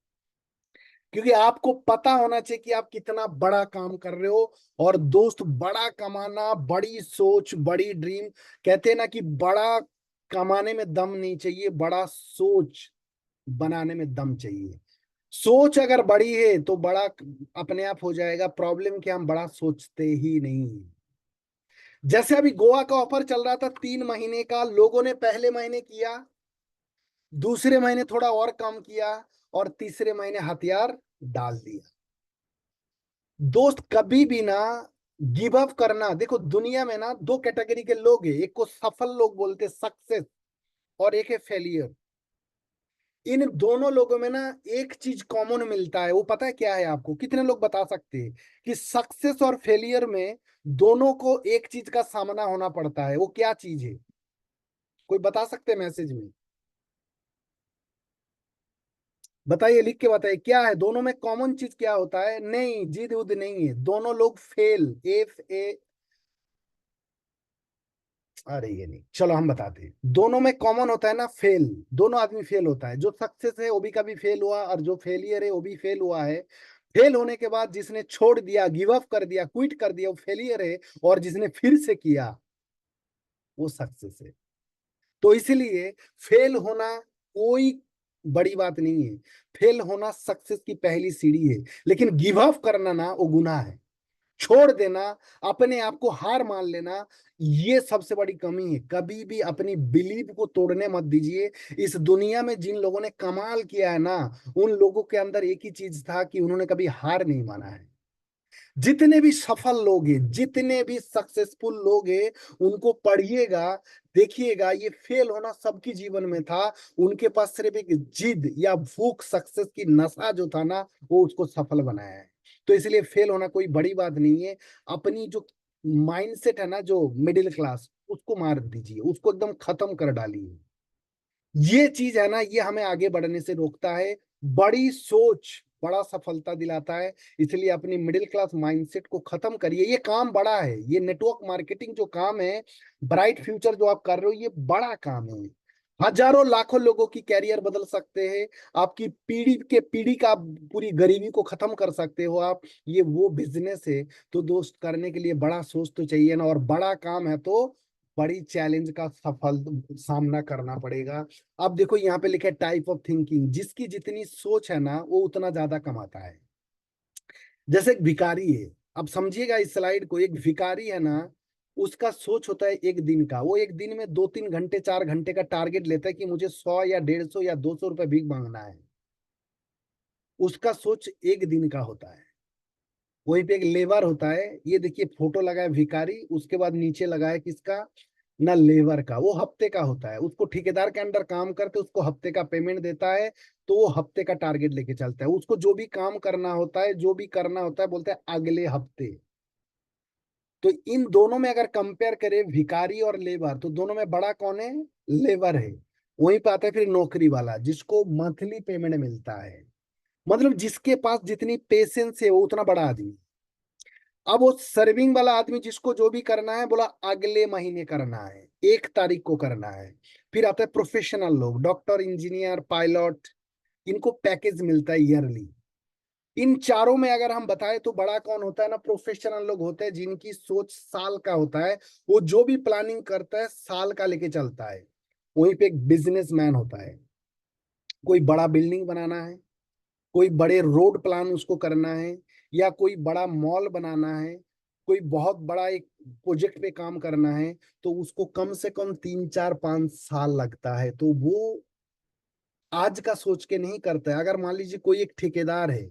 क्योंकि आपको पता होना चाहिए कि आप कितना बड़ा काम कर रहे हो। और दोस्त, बड़ा कमाना, बड़ी सोच, बड़ी ड्रीम, कहते हैं ना कि बड़ा कमाने में दम नहीं चाहिए, बड़ा सोच बनाने में दम चाहिए। सोच अगर बड़ी है तो बड़ा अपने आप हो जाएगा। प्रॉब्लम क्या, हम बड़ा सोचते ही नहीं। जैसे अभी गोवा का ऑफर चल रहा था 3 महीने का, लोगों ने पहले महीने किया, दूसरे महीने थोड़ा और कम किया, और तीसरे महीने हथियार डाल दिया। दोस्त, कभी भी ना गिव अप करना। देखो दुनिया में ना दो कैटेगरी के लोग हैं, एक को सफल लोग बोलते, सक्सेस, और एक है फेलियर। इन दोनों लोगों में ना एक चीज कॉमन मिलता है, वो पता है क्या है आपको? कितने लोग बता सकते हैं कि सक्सेस और फेलियर में दोनों को एक चीज का सामना होना पड़ता है? वो क्या चीज है? कोई बता सकते हैं मैसेज में? बताइए, लिख के बताइए, क्या है दोनों में कॉमन चीज? क्या होता है? नहीं, जिद उद नहीं है, दोनों लोग फेल, एफ ए, अरे ये नहीं, चलो हम बताते हैं। दोनों में कॉमन होता है ना, फेल। दोनों आदमी फेल होता है। जो सक्सेस है वो भी कभी फेल हुआ, और जो फेलियर है वो भी फेल हुआ है। फेल होने के बाद जिसने छोड़ दिया, गिव अप कर दिया, क्विट कर दिया, वो फेलियर है। और जिसने फिर से किया, वो सक्सेस है। तो इसलिए फेल होना कोई बड़ी बात नहीं है। फेल होना सक्सेस की पहली सीढ़ी है। लेकिन गिव अप करना ना, वो गुनाह है। छोड़ देना, अपने आप को हार मान लेना, ये सबसे बड़ी कमी है। कभी भी अपनी बिलीव को तोड़ने मत दीजिए। इस दुनिया में जिन लोगों ने कमाल किया है ना, उन लोगों के अंदर एक ही चीज था कि उन्होंने कभी हार नहीं माना है। जितने भी सफल लोग हैं, जितने भी सक्सेसफुल लोग हैं, उनको पढ़िएगा, देखिएगा, ये फेल होना सबकी जीवन में था। उनके पास सिर्फ एक जिद या भूख, सक्सेस की नशा जो था ना, वो उसको सफल बनाया है। तो इसलिए फेल होना कोई बड़ी बात नहीं है। अपनी जो माइंडसेट है ना, जो मिडिल क्लास, उसको मार दीजिए, उसको एकदम खत्म कर डालिए। ये चीज है ना, ये हमें आगे बढ़ने से रोकता है। बड़ी सोच बड़ा सफलता दिलाता है। इसलिए अपनी मिडिल क्लास माइंडसेट को खत्म करिए। ये काम बड़ा है, ये नेटवर्क मार्केटिंग जो काम है, ब्राइट फ्यूचर जो आप कर रहे हो, ये बड़ा काम है। हजारों लाखों लोगों की कैरियर बदल सकते हैं। आपकी पीढ़ी के पीढ़ी का पूरी गरीबी को खत्म कर सकते हो आप। ये वो बिजनेस है। तो दोस्त, करने के लिए बड़ा सोच तो चाहिए ना, और बड़ा काम है तो बड़ी चैलेंज का सफल सामना करना पड़ेगा। अब देखो यहाँ पे लिखे टाइप ऑफ थिंकिंग, जिसकी जितनी सोच है ना, वो उतना ज्यादा कमाता है। जैसे एक भिखारी है, अब समझिएगा इस स्लाइड को। एक भिखारी है ना, उसका सोच होता है एक दिन का। वो एक दिन में 2-3 घंटे, 4 घंटे का टारगेट लेता है कि मुझे 100 या 150 या 200 रुपए भीख मांगना है। उसका सोच एक दिन का होता है। वहीं पे एक लेबर होता है, ये देखिए फोटो लगा है भिखारी, उसके बाद नीचे लगा है किसका, ना लेबर का। वो हफ्ते का होता है, उसको ठेकेदार के अंडर काम करते, उसको हफ्ते का पेमेंट देता है। तो वो हफ्ते का टारगेट लेके चलता है। उसको जो भी काम करना होता है, जो भी करना होता है, बोलते हैं अगले हफ्ते। तो इन दोनों में अगर कंपेयर करें भिखारी और लेबर, तो दोनों में बड़ा कौन है? लेबर है। वहीं पे आता है फिर नौकरी वाला, जिसको मंथली पेमेंट मिलता है। मतलब जिसके पास जितनी पेशेंस है वो उतना बड़ा आदमी। अब वो सर्विंग वाला आदमी जिसको जो भी करना है बोला अगले महीने करना है, 1 तारीख को करना है। फिर आता है प्रोफेशनल लोग, डॉक्टर, इंजीनियर, पायलट, इनको पैकेज मिलता है ईयरली। इन चारों में अगर हम बताएं तो बड़ा कौन होता है ना, प्रोफेशनल लोग होते हैं जिनकी सोच साल का होता है। वो जो भी प्लानिंग करता है साल का लेके चलता है। वहीं पे एक बिजनेसमैन होता है, कोई बड़ा बिल्डिंग बनाना है, कोई बड़े रोड प्लान उसको करना है, या कोई बड़ा मॉल बनाना है, कोई बहुत बड़ा एक प्रोजेक्ट पे काम करना है, तो उसको कम से कम 3 4 5 साल लगता है। तो वो आज का सोच के नहीं करता है। अगर मान लीजिए कोई एक ठेकेदार है,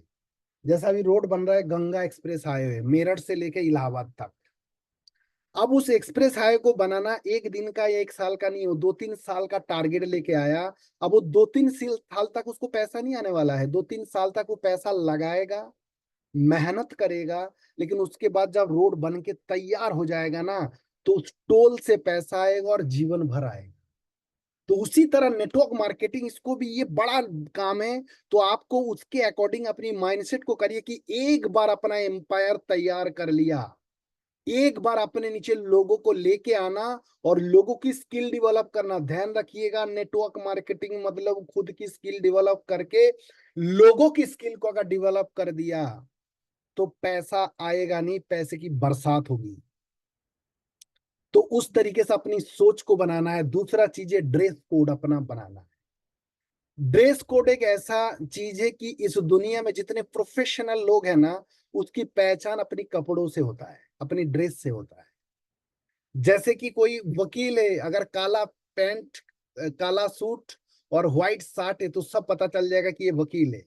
जैसा अभी रोड बन रहा है गंगा एक्सप्रेस हाईवे मेरठ से लेके इलाहाबाद तक, अब उस एक्सप्रेस हाईवे को बनाना 1 दिन का या 1 साल का नहीं, हो 2 3 साल का टारगेट लेके आया। अब वो 2 3 साल तक उसको पैसा नहीं आने वाला है, 2 3 साल तक वो पैसा लगाएगा, मेहनत करेगा। लेकिन उसके बाद जब रोड बन के तैयार हो जाएगा ना, तो उस टोल से पैसा आएगा और जीवन भर आएगा। तो उसी तरह नेटवर्क मार्केटिंग, इसको भी ये बड़ा काम है। तो आपको उसके अकॉर्डिंग अपनी माइंडसेट को करिए कि एक बार अपना एम्पायर तैयार कर लिया, एक बार अपने नीचे लोगों को लेके आना और लोगों की स्किल डेवलप करना। ध्यान रखिएगा, नेटवर्क मार्केटिंग मतलब खुद की स्किल डेवलप करके लोगों की स्किल को अगर डेवलप कर दिया तो पैसा आएगा नहीं, पैसे की बरसात होगी। तो उस तरीके से अपनी सोच को बनाना है। दूसरा चीज है ड्रेस कोड अपना बनाना है। ड्रेस कोड एक ऐसा चीज है कि इस दुनिया में जितने प्रोफेशनल लोग हैं ना, उसकी पहचान अपनी कपड़ों से होता है, अपनी ड्रेस से होता है। जैसे कि कोई वकील है, अगर काला पैंट, काला सूट और व्हाइट शर्ट है तो सब पता चल जाएगा कि ये वकील है।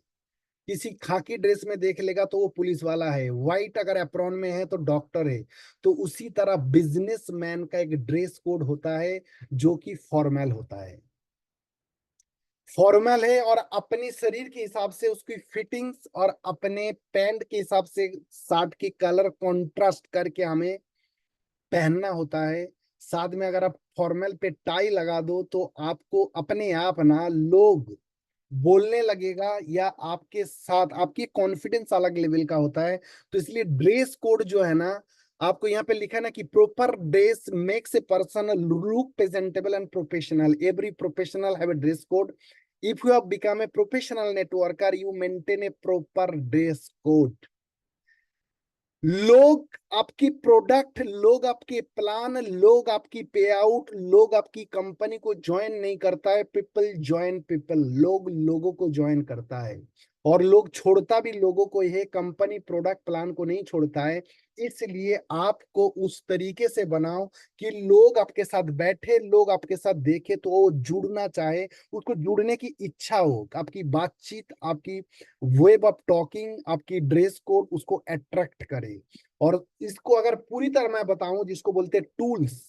किसी खाकी ड्रेस में देख लेगा तो वो पुलिस वाला है, व्हाइट अगर एप्रॉन में है तो डॉक्टर है। तो उसी तरह बिजनेसमैन का एक ड्रेस कोड होता है जो कि फॉर्मल होता है, फॉर्मल है, और अपने शरीर के हिसाब से उसकी फिटिंग्स और अपने पैंट के हिसाब से शर्ट की कलर कॉन्ट्रास्ट करके हमें पहनना होता है। साथ में अगर आप फॉर्मल पे टाई लगा दो तो आपको अपने आप ना लोग बोलने लगेगा, या आपके साथ आपकी कॉन्फिडेंस अलग लेवल का होता है। तो इसलिए ड्रेस कोड जो है ना, आपको यहाँ पे लिखा है ना कि proper dress makes a person look presentable and professional, every professional have a dress code, if you have become a professional networker you maintain A proper dress code. लोग आपकी प्रोडक्ट, लोग आपके प्लान, लोग आपकी पे आउट, लोग आपकी company को ज्वाइन नहीं करता है, पीपल ज्वाइन पीपल, लोग लोगों को ज्वाइन करता है। और लोग छोड़ता भी लोगों को, यह कंपनी प्रोडक्ट प्लान को नहीं छोड़ता है। इसलिए आपको उस तरीके से बनाओ कि लोग आपके साथ बैठे, लोग आपके साथ देखे तो वो जुड़ना चाहे, उसको जुड़ने की इच्छा हो। आपकी बातचीत, आपकी वेब ऑफ टॉकिंग, आपकी ड्रेस कोड उसको अट्रैक्ट करे। और इसको अगर पूरी तरह मैं बताऊं, जिसको बोलते हैं टूल्स,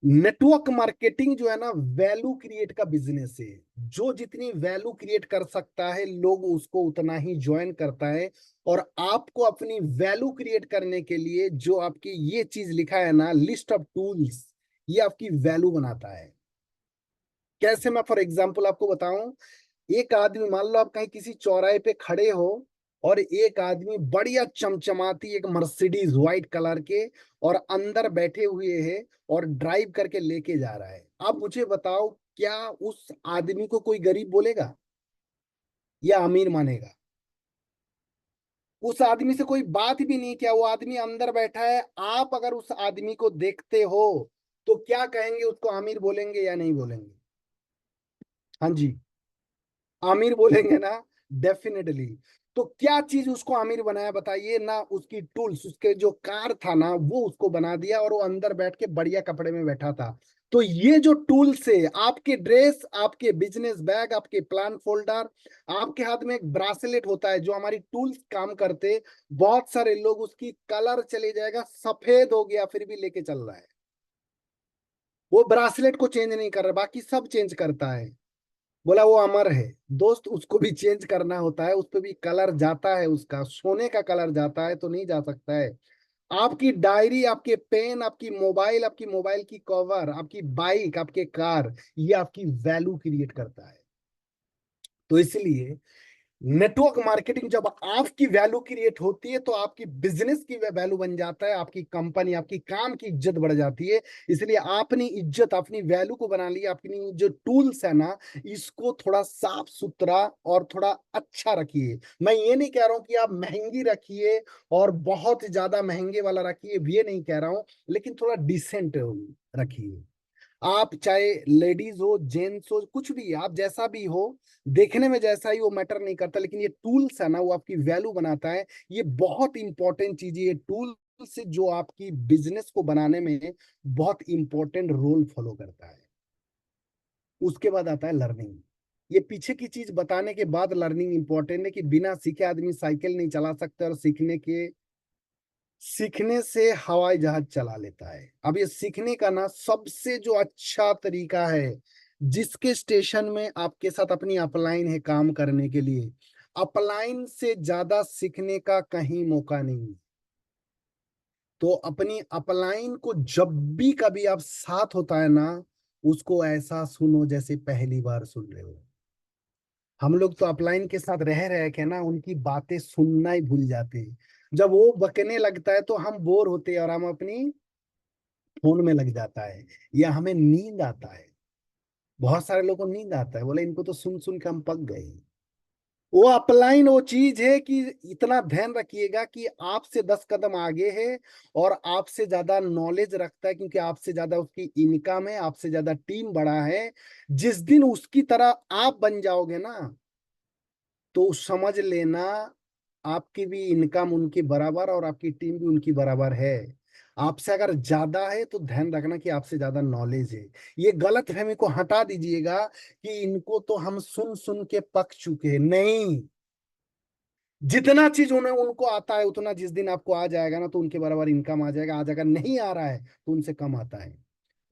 नेटवर्क मार्केटिंग जो है ना वैल्यू क्रिएट का बिजनेस है। जो जितनी वैल्यू क्रिएट कर सकता है लोग उसको उतना ही ज्वाइन करता है। और आपको अपनी वैल्यू क्रिएट करने के लिए जो आपकी ये चीज लिखा है ना, लिस्ट ऑफ टूल्स, ये आपकी वैल्यू बनाता है। कैसे, मैं फॉर एग्जांपल आपको बताऊं। एक आदमी, मान लो आप कहीं किसी चौराहे पे खड़े हो, और एक आदमी बढ़िया चमचमाती एक मर्सिडीज व्हाइट कलर के और अंदर बैठे हुए है और ड्राइव करके लेके जा रहा है। अब मुझे बताओ, क्या उस आदमी को कोई गरीब बोलेगा या अमीर मानेगा? उस आदमी से कोई बात भी नहीं किया, वो आदमी अंदर बैठा है। आप अगर उस आदमी को देखते हो तो क्या कहेंगे, उसको अमीर बोलेंगे या नहीं बोलेंगे? हाँ जी, आमिर बोलेंगे ना, डेफिनेटली। तो क्या चीज उसको आमिर बनाया बताइए ना, उसकी टूल्स, उसके जो कार था ना वो उसको बना दिया, और वो अंदर बैठ के बढ़िया कपड़े में बैठा था। तो ये जो टूल्स है, आपके ड्रेस, आपके बिजनेस बैग, आपके प्लान फोल्डर, आपके हाथ में एक ब्रासलेट होता है जो हमारी टूल्स काम करते। बहुत सारे लोग उसकी कलर चले जाएगा, सफेद हो गया फिर भी लेके चल रहा है, वो ब्रासलेट को चेंज नहीं कर रहा, बाकी सब चेंज करता है। बोला वो अमर है। दोस्त, उसको भी चेंज करना होता है, उस पर भी कलर जाता है, उसका सोने का कलर जाता है तो नहीं जा सकता है। आपकी डायरी, आपके पेन, आपकी मोबाइल की कवर, आपकी बाइक, आपके कार, ये आपकी वैल्यू क्रिएट करता है। तो इसलिए नेटवर्क मार्केटिंग जब आपकी वैल्यू क्रिएट होती है तो आपकी बिजनेस की वैल्यू बन जाता है, आपकी कंपनी, आपकी काम की इज्जत बढ़ जाती है। इसलिए अपनी इज्जत, अपनी वैल्यू को बना लिए, अपनी जो टूल्स है ना, इसको थोड़ा साफ सुथरा और थोड़ा अच्छा रखिए। मैं ये नहीं कह रहा हूं कि आप महंगी रखिए और बहुत ज्यादा महंगे वाला रखिए, ये नहीं कह रहा हूं, लेकिन थोड़ा डिसेंट रखिए। आप चाहे लेडीज हो, जेंट्स हो, कुछ भी आप जैसा भी हो, देखने में जैसा ही, वो मैटर नहीं करता, लेकिन ये टूल्स है ना, वो आपकी वैल्यू बनाता है। ये बहुत इंपॉर्टेंट चीज है, ये टूल से जो आपकी बिजनेस को बनाने में बहुत इंपॉर्टेंट रोल फॉलो करता है। उसके बाद आता है लर्निंग। ये पीछे की चीज बताने के बाद लर्निंग इंपॉर्टेंट है, कि बिना सीखे आदमी साइकिल नहीं चला सकता, और सीखने से हवाई जहाज चला लेता है। अब ये सीखने का ना सबसे जो अच्छा तरीका है, जिसके स्टेशन में आपके साथ अपनी अपलाइन है काम करने के लिए, अपलाइन से ज्यादा सीखने का कहीं मौका नहीं। तो अपनी अपलाइन को जब भी कभी आप साथ होता है ना, उसको ऐसा सुनो जैसे पहली बार सुन रहे हो। हम लोग तो अपलाइन के साथ रह रहे के ना, उनकी बातें सुनना ही भूल जाते हैं। जब वो बकने लगता है तो हम बोर होते हैं और हम अपनी फोन में लग जाता है, या हमें नींद आता है। बहुत सारे लोगों को नींद आता है, बोले इनको तो सुन सुन के हम पक गए। वो अपलाइन वो चीज है कि इतना ध्यान रखिएगा कि आपसे 10 कदम आगे है, और आपसे ज्यादा नॉलेज रखता है, क्योंकि आपसे ज्यादा उसकी इनकम है, आपसे ज्यादा टीम बड़ा है। जिस दिन उसकी तरह आप बन जाओगे ना, तो समझ लेना आपकी भी इनकम उनके बराबर और आपकी टीम भी उनकी बराबर है। आपसे अगर ज्यादा है तो ध्यान रखना कि आपसे ज्यादा नॉलेज है। ये गलत फहमी को हटा दीजिएगा कि इनको तो हम सुन सुन के पक चुके हैं। नहीं, जितना चीज उन्हें उनको आता है उतना जिस दिन आपको आ जाएगा ना, तो उनके बराबर इनकम आ जाएगा। आज अगर नहीं आ रहा है तो उनसे कम आता है।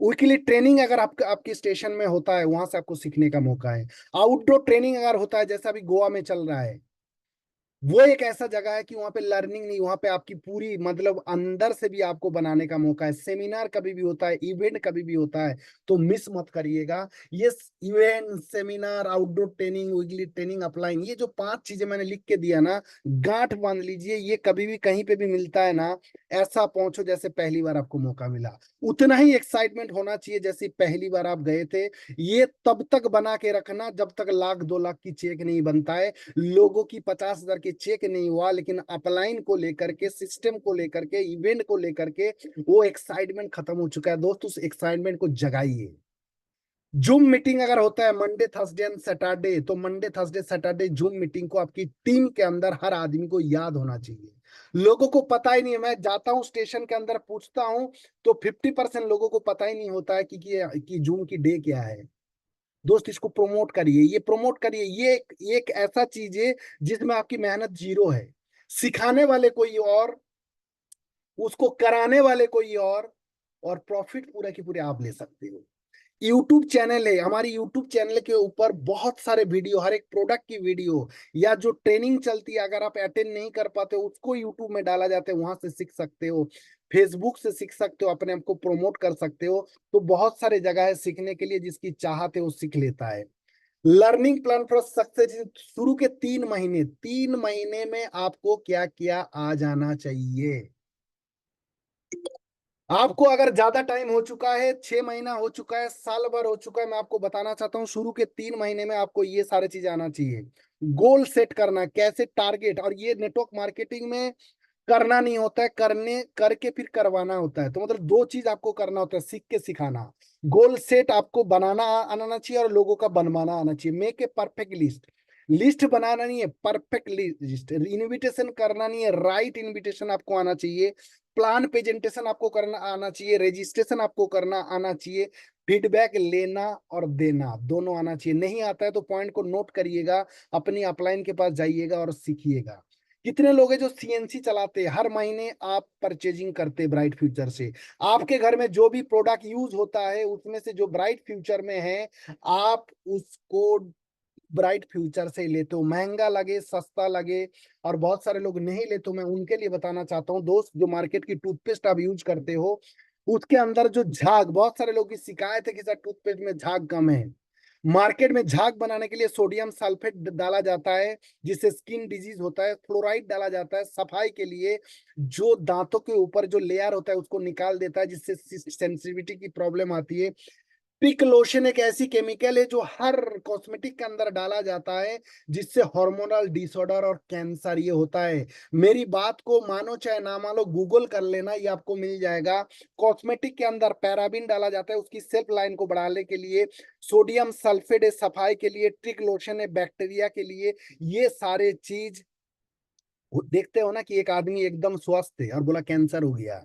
उसके लिए ट्रेनिंग अगर आपके स्टेशन में होता है, वहां से आपको सीखने का मौका है। आउटडोर ट्रेनिंग अगर होता है, जैसा अभी गोवा में चल रहा है, वो एक ऐसा जगह है कि वहां पे लर्निंग नहीं, वहां पे आपकी पूरी मतलब अंदर से भी आपको बनाने का मौका है। सेमिनार कभी भी होता है, इवेंट कभी भी होता है, तो मिस मत करिएगा। ये event, seminar, outdoor training, weekly training, upline, ये जो 5 चीजें मैंने लिख के दिया ना, गांठ बांध लीजिए। ये कभी भी कहीं पे भी मिलता है ना, ऐसा पहुंचो जैसे पहली बार आपको मौका मिला। उतना ही एक्साइटमेंट होना चाहिए जैसे पहली बार आप गए थे। ये तब तक बना के रखना जब तक 1 लाख 2 लाख की चेक नहीं बनता है, लोगों की 50,000 की चेक नहीं हुआ, लेकिन अपलाइन को लेकर के, सिस्टम को लेकर के, इवेंट को लेकर के वो एक्साइटमेंट खत्म हो चुका है। दोस्त, उस एक्साइटमेंट को जगाइए। जूम मीटिंग अगर होता है मंडे थर्सडे एंड सैटरडे, तो Monday Thursday Saturday zoom meeting को आपकी टीम के अंदर हर आदमी को याद होना चाहिए। लोगों को पता ही नहीं है। मैं जाता हूँ स्टेशन के अंदर, पूछता हूँ, तो 50% लोगों को पता ही नहीं होता है कि जूम की डे क्या है। दोस्त, इसको प्रमोट करिए, ये प्रमोट करिए। ये एक ऐसा चीज है जिसमें आपकी मेहनत जीरो है। सिखाने वाले कोई और, उसको कराने वाले कोई और प्रॉफिट पूरा की पूरे आप ले सकते हो। यूट्यूब चैनल है, हमारी यूट्यूब चैनल के ऊपर बहुत सारे वीडियो, हर एक प्रोडक्ट की वीडियो या जो ट्रेनिंग चलती है, अगर आप अटेंड नहीं कर पाते हो, उसको यूट्यूब में डाला जाता है, वहां से सीख सकते हो। फेसबुक से सीख सकते हो, अपने आप को प्रमोट कर सकते हो। तो बहुत सारे जगह है सीखने के लिए, जिसकी चाहत है वो सीख लेता है। लर्निंग प्लान फॉर सक्सेस, शुरू के 3 महीने, 3 महीने में आपको क्या क्या आ जाना चाहिए। आपको अगर ज्यादा टाइम हो चुका है, 6 महीना हो चुका है, साल भर हो चुका है, मैं आपको बताना चाहता हूँ, शुरू के 3 महीने में आपको ये सारी चीजें आना चाहिए। गोल सेट करना, कैसे टारगेट, और ये नेटवर्क मार्केटिंग में करना नहीं होता है, करने करके फिर करवाना होता है। तो मतलब 2 चीज आपको करना होता है, सीख के सिखाना। गोल सेट आपको बनाना आना चाहिए, और लोगों का बनवाना आना चाहिए। Make a perfect list. List बनाना नहीं है, परफेक्ट लिस्ट। इनविटेशन करना नहीं है, राइट इनविटेशन आपको आना चाहिए। प्लान प्रेजेंटेशन आपको करना आना चाहिए, रजिस्ट्रेशन आपको करना आना चाहिए। फीडबैक लेना और देना दोनों आना चाहिए। नहीं आता है तो पॉइंट को नोट करिएगा, अपनी अपलाइन के पास जाइएगा और सीखिएगा। कितने लोग हैं जो सीएनसी चलाते हैं, हर महीने आप परचेजिंग करते हैं ब्राइट फ्यूचर से। आपके घर में जो भी प्रोडक्ट यूज होता है, उसमें से जो ब्राइट फ्यूचर में है, आप उसको ब्राइट फ्यूचर से ही लेते हो। महंगा लगे, सस्ता लगे, और बहुत सारे लोग नहीं लेते, मैं उनके लिए बताना चाहता हूँ दोस्त, जो मार्केट की टूथपेस्ट आप यूज करते हो, उसके अंदर जो झाग, बहुत सारे लोग की शिकायत है कि सर टूथपेस्ट में झाग कम है। मार्केट में झाग बनाने के लिए सोडियम सल्फेट डाला जाता है जिससे स्किन डिजीज होता है। फ्लोराइड डाला जाता है सफाई के लिए, जो दांतों के ऊपर जो लेयर होता है उसको निकाल देता है जिससे सेंसिटिविटी की प्रॉब्लम आती है। पिक लोशन एक ऐसी केमिकल है जो हर कॉस्मेटिक के अंदर डाला जाता है जिससे हार्मोनल डिसऑर्डर और कैंसर ये होता है। मेरी बात को मानो चाहे ना मानो, गूगल कर लेना, ये आपको मिल जाएगा। कॉस्मेटिक के अंदर पैराबिन डाला जाता है उसकी सेल्फ लाइन को बढ़ाने के लिए, सोडियम सल्फेट है सफाई के लिए, ट्रिक लोशन है बैक्टीरिया के लिए। ये सारे चीज देखते हो ना कि एक आदमी एकदम स्वस्थ है और बोला कैंसर हो गया।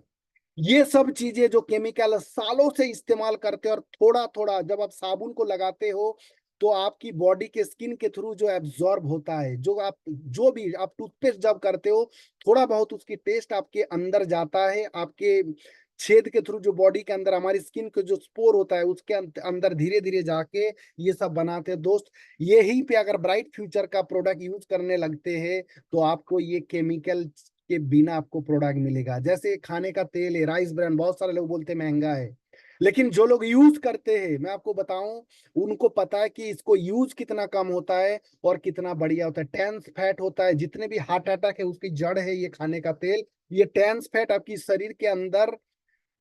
ये सब चीजें जो केमिकल सालों से इस्तेमाल करते हो, और थोड़ा थोड़ा जब आप साबुन को लगाते हो तो आपकी बॉडी के स्किन के थ्रू जो एब्जॉर्ब होता है, जो भी आप टूथपेस्ट जब करते हो थोड़ा बहुत उसकी टेस्ट आपके अंदर जाता है, आपके छेद के थ्रू जो बॉडी के अंदर हमारी स्किन के जो स्पोर होता है उसके अंदर धीरे धीरे जाके ये सब बनाते हैं दोस्त। यही पे अगर ब्राइट फ्यूचर का प्रोडक्ट यूज करने लगते हैं तो आपको ये केमिकल के बिना आपको प्रोडक्ट मिलेगा। जैसे खाने का तेल है, राइस ब्रांड, बहुत सारे लोग बोलते हैं महंगा है, लेकिन जो लोग यूज करते हैं मैं आपको बताऊं, उनको पता है कि इसको यूज कितना कम होता है और कितना बढ़िया होता है। ट्रांस फैट होता है, जितने भी हार्ट अटैक है उसकी जड़ है ये खाने का तेल। ये ट्रांस फैट आपकी शरीर के अंदर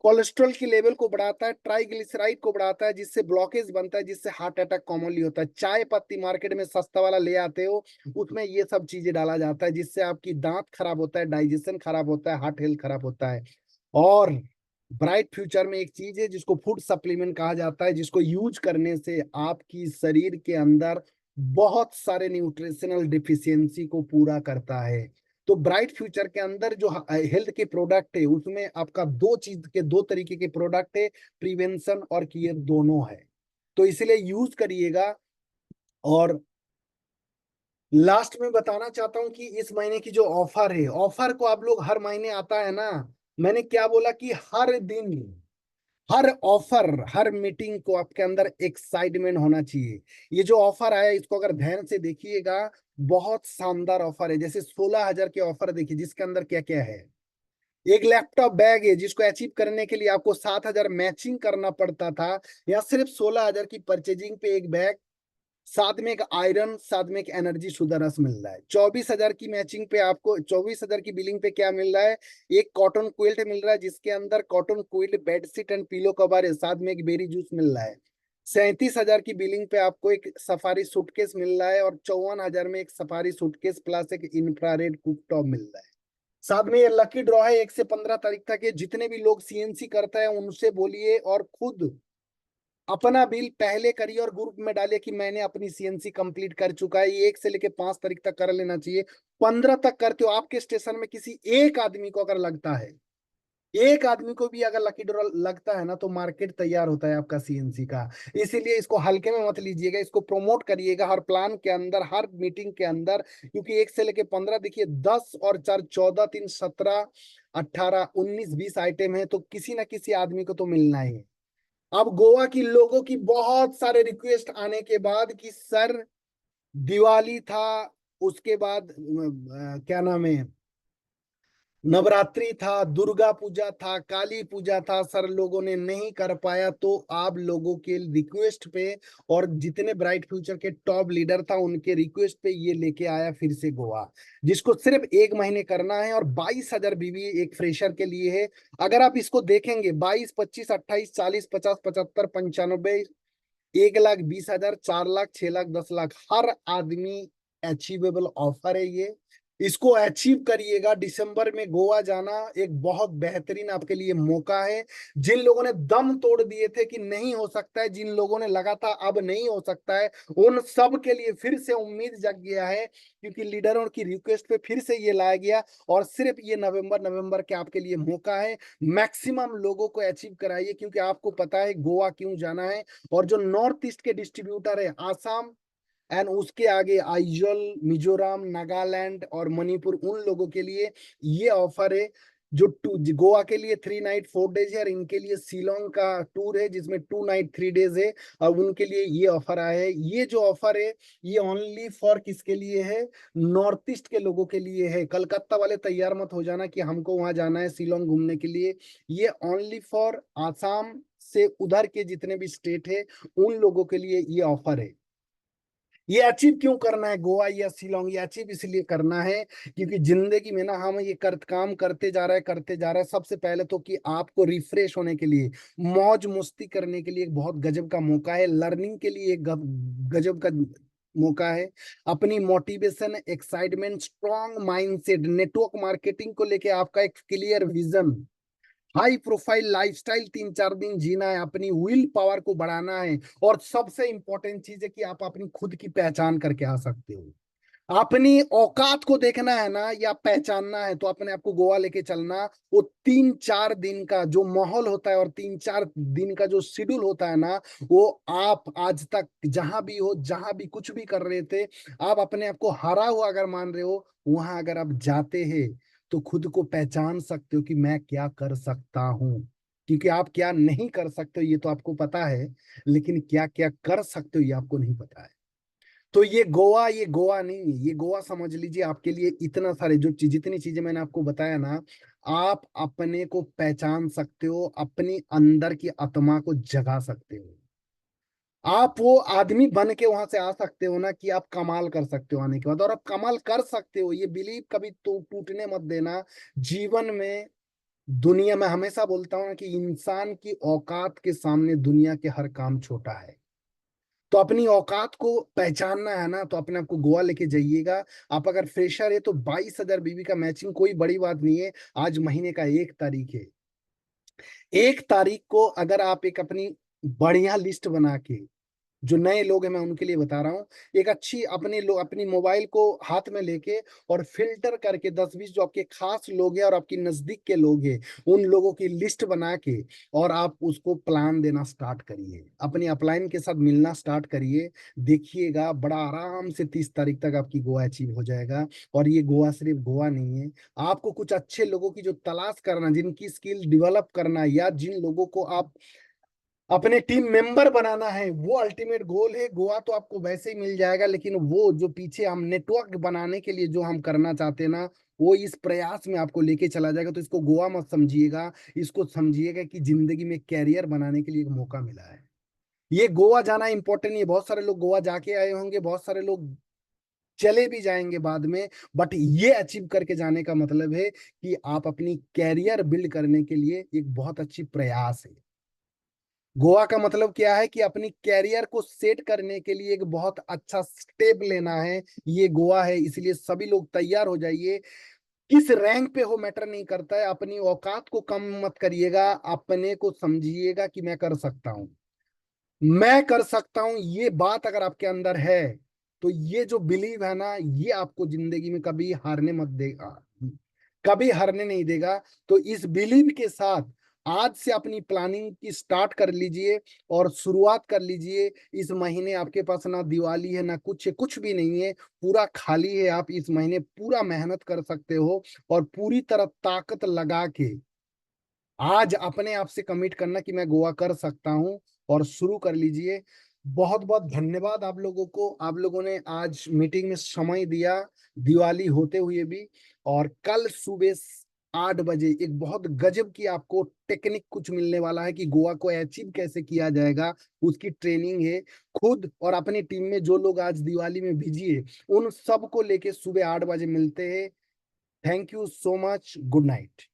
कोलेस्ट्रॉल की लेवल को बढ़ाता है, ट्राइग्लिसराइड को बढ़ाता है जिससे ब्लॉकेज बनता है, जिससे हार्ट अटैक कॉमनली होता है। चाय पत्ती मार्केट में सस्ता वाला ले आते हो, उसमें ये सब चीजें डाला जाता है जिससे आपकी दांत खराब होता है, डाइजेशन खराब होता है, हार्ट हेल्थ खराब होता है। और ब्राइट फ्यूचर में एक चीज है जिसको फूड सप्लीमेंट कहा जाता है, जिसको यूज करने से आपकी शरीर के अंदर बहुत सारे न्यूट्रिशनल डिफिशियंसी को पूरा करता है। तो ब्राइट फ्यूचर के अंदर जो हेल्थ के प्रोडक्ट है उसमें आपका दो तरीके के प्रोडक्ट है, प्रिवेंशन और केयर दोनों है। तो इसलिए यूज करिएगा। और लास्ट में बताना चाहता हूँ कि इस महीने की जो ऑफर है, ऑफर को आप लोग हर महीने आता है ना, मैंने क्या बोला कि हर दिन, हर ऑफर, हर मीटिंग को आपके अंदर एक्साइटमेंट होना चाहिए। ये जो ऑफर आया इसको अगर ध्यान से देखिएगा, बहुत शानदार ऑफर है। जैसे 16,000 के ऑफर देखिए जिसके अंदर क्या क्या है। एक लैपटॉप बैग है जिसको अचीव करने के लिए आपको 7,000 मैचिंग करना पड़ता था, या सिर्फ 16,000 की परचेजिंग पे एक बैग, साथ में एक आयरन, साथ में एक एनर्जी शुद्ध रस मिल रहा है। 24,000 की मैचिंग पे आपको, 24,000 की बिलिंग पे क्या मिल रहा है, एक कॉटन क्विल्ट मिल रहा है जिसके अंदर cotton quilt bedsheet and pillow cover है, साथ में एक बेरी जूस मिल रहा है। 37,000 की बिलिंग पे आपको एक सफारी सूटकेस मिल रहा है, और 54,000 में एक सफारी सूटकेस प्लस एक इंफ्रारेड कुकटॉप मिल रहा है। साथ में ये लकी ड्रॉ है 1 से 15 तारीख तक है। जितने भी लोग सीएनसी करते हैं उनसे बोलिए और खुद अपना बिल पहले करिए और ग्रुप में डालिए कि मैंने अपनी सीएनसी कंप्लीट कर चुका है। ये 1 से लेके 5 तारीख तक कर लेना चाहिए। 15 तक करते हो, आपके स्टेशन में किसी एक आदमी को अगर लगता है, एक आदमी को भी अगर लकी ड्रॉ लगता है ना, तो मार्केट तैयार होता है आपका सीएनसी का। इसीलिए इसको हल्के में मत लीजिएगा, इसको प्रमोट करिएगा हर प्लान के अंदर, हर मीटिंग के अंदर। क्योंकि 1 से लेके 15, देखिए 10 और 4, 14, 3, 17, 18, 19, 20 आइटम है, तो किसी ना किसी आदमी को तो मिलना ही है। अब गोवा की लोगों की बहुत सारे रिक्वेस्ट आने के बाद कि सर दिवाली था, उसके बाद क्या नाम है, नवरात्रि था, दुर्गा पूजा था, काली पूजा था, सर लोगों ने नहीं कर पाया, तो आप लोगों के रिक्वेस्ट पे और जितने ब्राइट फ्यूचर के टॉप लीडर था उनके रिक्वेस्ट पे ये लेके आया फिर से गोवा, जिसको सिर्फ 1 महीने करना है। और 22,000 बीवी एक फ्रेशर के लिए है। अगर आप इसको देखेंगे 22, 25, 28, 40, 50, 75, 95, 1,20,000, 4 लाख, 6 लाख, 10 लाख, हर आदमी अचीवेबल ऑफर है ये। इसको अचीव करिएगा। दिसंबर में गोवा जाना एक बहुत बेहतरीन आपके लिए मौका है। जिन लोगों ने दम तोड़ दिए थे कि नहीं हो सकता है, जिन लोगों ने लगा था अब नहीं हो सकता है, उन सब के लिए फिर से उम्मीद जग गया है, क्योंकि लीडरों की रिक्वेस्ट पे फिर से ये लाया गया। और सिर्फ ये नवंबर के आपके लिए मौका है। मैक्सिमम लोगों को अचीव कराइए, क्योंकि आपको पता है गोवा क्यों जाना है। और जो नॉर्थ ईस्ट के डिस्ट्रीब्यूटर है, आसाम एंड उसके आगे आइजल, मिजोरम, नागालैंड और मणिपुर, उन लोगों के लिए ये ऑफर है। जो गोवा के लिए 3 नाइट 4 डेज है, और इनके लिए शिलोंग का टूर है जिसमें 2 नाइट 3 डेज है। और उनके लिए ये ऑफर आया है। ये जो ऑफर है ये ओनली फॉर किसके लिए है? नॉर्थ ईस्ट के लोगों के लिए है। कलकत्ता वाले तैयार मत हो जाना कि हमको वहां जाना है शिलोंग घूमने के लिए। ये ओनली फॉर आसाम से उधर के जितने भी स्टेट है उन लोगों के लिए ये ऑफर है। ये अचीव क्यों करना है गोवा या शिलोंग? ये अचीव इसलिए करना है क्योंकि जिंदगी में ना हम ये काम करते जा रहे हैं, करते जा रहे हैं। सबसे पहले तो कि आपको रिफ्रेश होने के लिए, मौज मस्ती करने के लिए एक बहुत गजब का मौका है। लर्निंग के लिए एक गजब का मौका है। अपनी motivation, excitement, strong mindset, network marketing को लेके आपका एक clear vision, high profile lifestyle 3 4 दिन जीना है, अपनी विल पावर को बढ़ाना है। और सबसे इंपॉर्टेंट चीज है कि आप अपनी खुद की पहचान करके आ सकते हो। अपनी औकात को देखना है ना या पहचानना है तो अपने आप को गोवा लेके चलना। वो 3 4 दिन का जो माहौल होता है और 3 4 दिन का जो शेड्यूल होता है ना, वो आप आज तक जहां भी हो, जहां भी कुछ भी कर रहे थे, आप अपने आप को हारा हुआ अगर मान रहे हो, वहां अगर आप जाते हैं तो खुद को पहचान सकते हो कि मैं क्या कर सकता हूँ। क्योंकि आप क्या नहीं कर सकते हो ये तो आपको पता है, लेकिन क्या क्या कर सकते हो ये आपको नहीं पता है। तो ये गोवा नहीं है। ये गोवा समझ लीजिए आपके लिए इतना सारे जो जितनी चीजें मैंने आपको बताया ना, आप अपने को पहचान सकते हो, अपनी अंदर की आत्मा को जगा सकते हो। आप वो आदमी बन के वहां से आ सकते हो ना कि आप कमाल कर सकते हो आने के बाद। और आप कमाल कर सकते हो, ये बिलीव कभी तो टूटने मत देना जीवन में। दुनिया में हमेशा बोलता हूँ ना कि इंसान की औकात के सामने दुनिया के हर काम छोटा है। तो अपनी औकात को पहचानना है ना, तो अपने आप को गोवा लेके जाइएगा। आप अगर फ्रेशर है तो 22,000 बीबी का मैचिंग कोई बड़ी बात नहीं है। आज महीने का 1 तारीख है। 1 तारीख को अगर आप एक अपनी बढ़िया लिस्ट बना के, जो नए लोग हैं मैं उनके लिए बता रहा हूँ, एक अच्छी अपने लोग अपनी मोबाइल को हाथ में लेके और फिल्टर करके 10 20 जो आपके खास लोग हैं और आपकी नजदीक के लोग हैं उन लोगों की लिस्ट बना के, और आप उसको प्लान देना स्टार्ट करिए, अपनी अपलाइन के साथ मिलना स्टार्ट करिए। देखिएगा बड़ा आराम से 30 तारीख तक आपकी गोवा अचीव हो जाएगा। और ये गोवा सिर्फ गोवा नहीं है। आपको कुछ अच्छे लोगों की जो तलाश करना, जिनकी स्किल डेवलप करना, या जिन लोगों को आप अपने टीम मेंबर बनाना है, वो अल्टीमेट गोल है। गोवा तो आपको वैसे ही मिल जाएगा, लेकिन वो जो पीछे हम नेटवर्क बनाने के लिए जो हम करना चाहते हैं ना, वो इस प्रयास में आपको लेके चला जाएगा। तो इसको गोवा मत समझिएगा, इसको समझिएगा कि जिंदगी में कैरियर बनाने के लिए एक मौका मिला है। ये गोवा जाना इंपॉर्टेंट नहीं है। बहुत सारे लोग गोवा जाके आए होंगे, बहुत सारे लोग चले भी जाएंगे बाद में, बट ये अचीव करके जाने का मतलब है कि आप अपनी कैरियर बिल्ड करने के लिए एक बहुत अच्छी प्रयास है। गोवा का मतलब क्या है कि अपनी कैरियर को सेट करने के लिए एक बहुत अच्छा स्टेप लेना है। ये गोवा है, इसलिए सभी लोग तैयार हो जाइए। किस रैंक पे हो मैटर नहीं करता है। अपनी औकात को कम मत करिएगा, अपने को समझिएगा कि मैं कर सकता हूँ, मैं कर सकता हूँ। ये बात अगर आपके अंदर है तो ये जो बिलीव है ना, ये आपको जिंदगी में कभी हारने मत देगा, कभी हारने नहीं देगा। तो इस बिलीव के साथ आज से अपनी प्लानिंग की स्टार्ट कर लीजिए और शुरुआत कर लीजिए। इस महीने आपके पास ना दिवाली है ना कुछ है, कुछ भी नहीं है, पूरा खाली है। आप इस महीने पूरा मेहनत कर सकते हो और पूरी तरह ताकत लगा के आज अपने आप से कमिट करना कि मैं गोवा कर सकता हूँ, और शुरू कर लीजिए। बहुत बहुत धन्यवाद आप लोगों को, आप लोगों ने आज मीटिंग में समय दिया, दिवाली होते हुए भी। और कल सुबह 8 बजे एक बहुत गजब की आपको टेक्निक कुछ मिलने वाला है कि गोवा को अचीव कैसे किया जाएगा, उसकी ट्रेनिंग है। खुद और अपनी टीम में जो लोग आज दिवाली में बिजी है उन सबको लेके सुबह 8 बजे मिलते हैं। Thank you so much, good night.